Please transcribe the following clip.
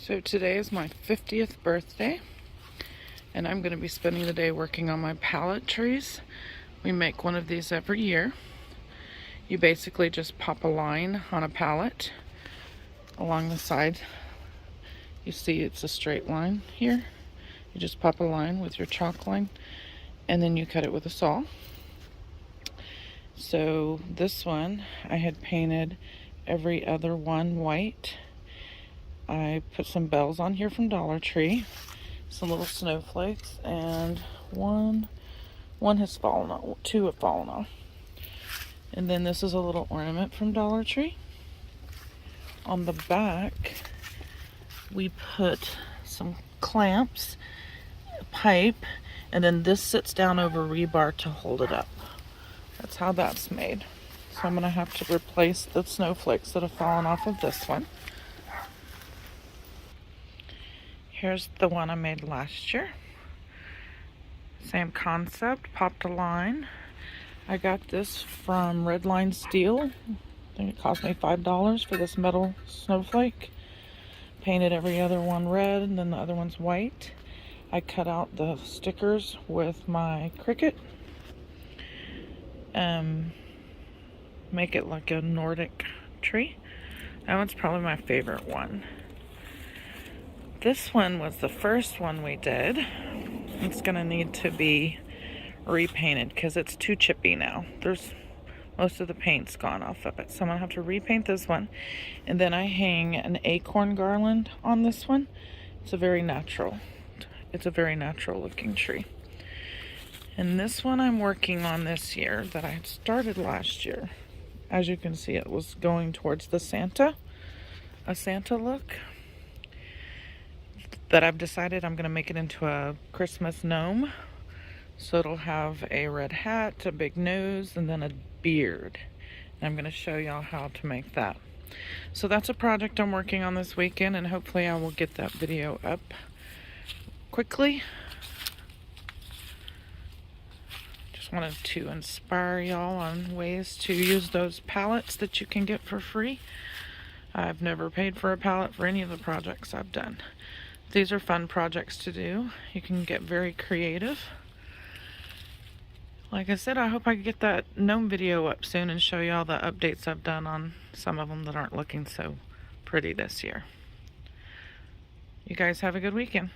So today is my 50th birthday, and I'm going to be spending the day working on my pallet trees. We make one of these every year. You basically just pop a line on a pallet along the side. You see it's a straight line here. You just pop a line with your chalk line, and then you cut it with a saw. So this one, I had painted every other one white. I put some bells on here from Dollar Tree, some little snowflakes, and one has fallen off, two have fallen off. And then this is a little ornament from Dollar Tree. On the back, we put some clamps, a pipe, and then this sits down over rebar to hold it up. That's how that's made. So I'm going to have to replace the snowflakes that have fallen off of this one. Here's the one I made last year. Same concept, popped a line. I got this from Red Line Steel. I think it cost me $5 for this metal snowflake. Painted every other one red and then the other one's white. I cut out the stickers with my Cricut. Make it like a Nordic tree. That one's probably my favorite one. This one was the first one we did. It's gonna need to be repainted because it's too chippy now. Most of the paint's gone off of it. So I'm gonna have to repaint this one. And then I hang an acorn garland on this one. It's a very natural looking tree. And this one I'm working on this year that I had started last year. As you can see, it was going towards a Santa look. That I've decided I'm going to make it into a Christmas gnome. So it'll have a red hat, a big nose, and then a beard. And I'm going to show y'all how to make that. So that's a project I'm working on this weekend, and hopefully I will get that video up quickly. Just wanted to inspire y'all on ways to use those pallets that you can get for free. I've never paid for a pallet for any of the projects I've done. These are fun projects to do. You can get very creative. Like I said, I hope I can get that gnome video up soon and show you all the updates I've done on some of them that aren't looking so pretty this year. You guys have a good weekend.